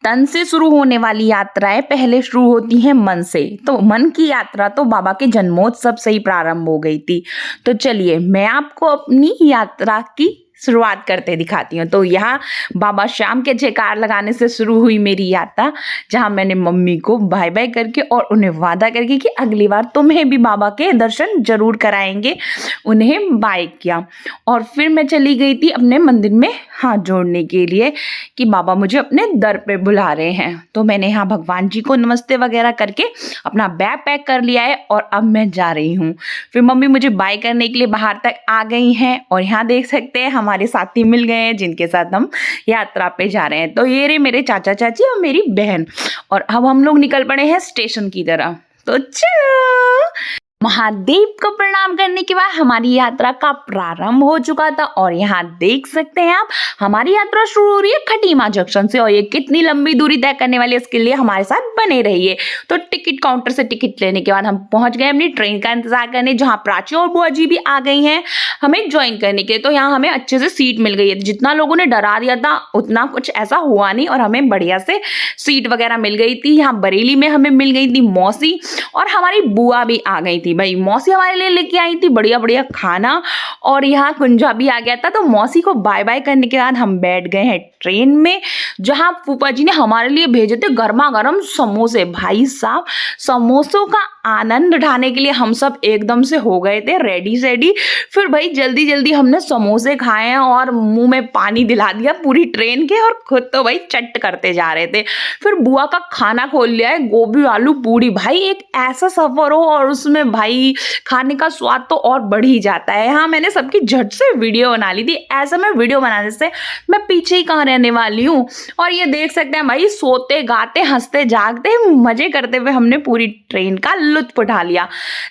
तन से शुरू होने वाली यात्राएं पहले शुरू होती हैं मन से। तो मन की यात्रा तो बाबा के जन्मोत्सव से ही प्रारंभ हो गई थी। तो चलिए मैं आपको अपनी यात्रा की शुरुआत करते दिखाती हूँ। तो यहाँ बाबा श्याम के जयकार लगाने से शुरू हुई मेरी यात्रा, जहाँ मैंने मम्मी को बाय बाय करके और उन्हें वादा करके कि अगली बार तुम्हें भी बाबा के दर्शन जरूर कराएंगे, उन्हें बाय किया। और फिर मैं चली गई थी अपने मंदिर में हाथ जोड़ने के लिए कि बाबा मुझे अपने दर पे बुला रहे हैं। तो मैंने यहाँ भगवान जी को नमस्ते वगैरह करके अपना बैग पैक कर लिया है और अब मैं जा रही हूँ। फिर मम्मी मुझे बाय करने के लिए बाहर तक आ गई हैं और यहाँ देख सकते हैं हमारे साथी मिल गए हैं जिनके साथ हम यात्रा पे जा रहे हैं। तो ये रहे मेरे चाचा चाची और मेरी बहन, और अब हम लोग निकल पड़े हैं स्टेशन की तरफ। तो चलो, महादेव को प्रणाम करने के बाद हमारी यात्रा का प्रारंभ हो चुका था। और यहाँ देख सकते हैं आप हमारी यात्रा शुरू हो रही है खटीमा जंक्शन से, और ये कितनी लंबी दूरी तय करने वाली है इसके लिए हमारे साथ बने रहिए। तो टिकट काउंटर से टिकट लेने के बाद हम पहुंच गए अपनी ट्रेन का इंतजार करने, जहाँ प्राची और बुआ जी भी आ गई हैं हमें ज्वाइन करने के लिए। तो यहाँ हमें अच्छे से सीट मिल गई है। जितना लोगों ने डरा दिया था उतना कुछ ऐसा हुआ नहीं, और हमें बढ़िया से सीट वगैरह मिल गई थी। यहाँ बरेली में हमें मिल गई थी मौसी, और हमारी बुआ भी आ गई थी। भाई मौसी हमारे लिए लेके आई थी बढ़िया बढ़िया खाना, और यहाँ कुंजा भी आ गया था। तो मौसी को बाय बाय करने के बाद हम बैठ गए हैं ट्रेन में, जहाँ फूफा जी ने हमारे लिए भेजे थे गर्मा गर्म समोसे। भाई साहब, समोसों का आनंद उठाने के लिए हम सब एकदम से हो गए थे रेडी सेडी। फिर भाई जल्दी जल्दी हमने समोसे खाए और मुंह में पानी दिला दिया पूरी ट्रेन के, और खुद तो भाई चट करते जा रहे थे। फिर बुआ का खाना खोल लिया है, गोभी आलू पूड़ी। भाई एक ऐसा सफर हो और उसमें भाई खाने का स्वाद तो और बढ़ ही जाता है। हाँ, मैंने सबकी झट से वीडियो बना ली थी। ऐसा मैं वीडियो बनाने से मैं पीछे ही कहाँ रहने वाली हूँ। और ये देख सकते हैं भाई सोते गाते हंसते जागते मजे करते हुए हमने पूरी ट्रेन का लुत्फ उठा लिया।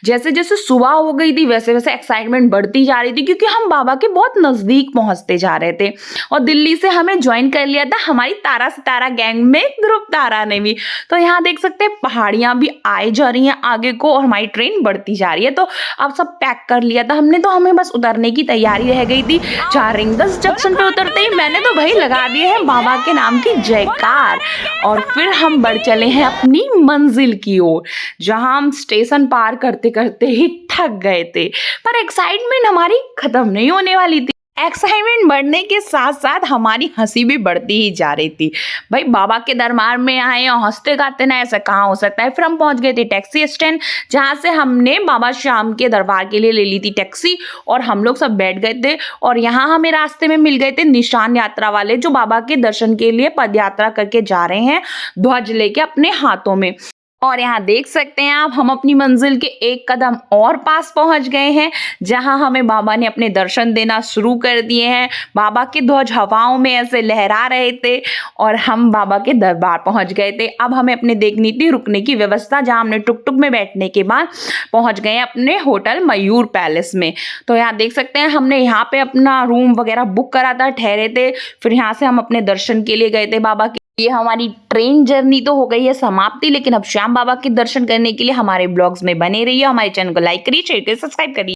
जैसे जैसे सुबह हो गई थी वैसे वैसे एक्साइटमेंट बढ़ती जा रही थी, क्योंकि हम बाबा के बहुत नजदीक पहुंचते जा रहे थे। और दिल्ली से हमें ज्वाइन कर लिया था हमारी तारा सितारा गैंग में ध्रुव तारा ने भी। तो यहाँ देख सकते हैं पहाड़ियां भी आई जा रही हैं आगे को, और हमारी ट्रेन बढ़ती जा रही है। तो अब सब पैक कर लिया था हमने, तो हमें बस उतरने की तैयारी रह गई थी। चारिंगस जंक्शन पे उतरते ही मैंने तो भाई लगा दिए हैं बाबा के नाम की जयकार, और फिर हम बढ़ चले हैं अपनी मंजिल की ओर, जहां हम स्टेशन पार करते करते ही थक गए थे। पर एक्साइटमेंट हमारी खत्म नहीं होने वाली थी। एक्साइटमेंट बढ़ने के साथ साथ हमारी हंसी भी बढ़ती ही जा रही थी। भाई बाबा के दरबार में आए और हंसते गाते ना, ऐसा कहाँ हो सकता है। फिर हम पहुंच गए थे टैक्सी स्टैंड, जहां से हमने बाबा श्याम के दरबार के लिए ले ली थी टैक्सी, और हम लोग सब बैठ गए थे। और यहाँ हमें रास्ते में मिल गए थे निशान यात्रा वाले, जो बाबा के दर्शन के लिए पद यात्रा करके जा रहे हैं ध्वज लेके अपने हाथों में। और यहाँ देख सकते हैं आप हम अपनी मंजिल के एक कदम और पास पहुंच गए हैं, जहां हमें बाबा ने अपने दर्शन देना शुरू कर दिए हैं। बाबा के ध्वज हवाओं में ऐसे लहरा रहे थे और हम बाबा के दरबार पहुंच गए थे। अब हमें अपने देखनी थी रुकने की व्यवस्था, जहां हमने टुक टुक में बैठने के बाद पहुंच गए अपने होटल मयूर पैलेस में। तो यहाँ देख सकते हैं हमने यहाँ पे अपना रूम वगैरह बुक करा था, ठहरे थे। फिर यहाँ से हम अपने दर्शन के लिए गए थे बाबा के। ये हमारी ट्रेन जर्नी तो हो गई है समाप्ति, लेकिन अब श्याम बाबा के दर्शन करने के लिए हमारे ब्लॉग्स में बने रहिए। हमारे चैनल को लाइक करिए, शेयर करिए, सब्सक्राइब करिए।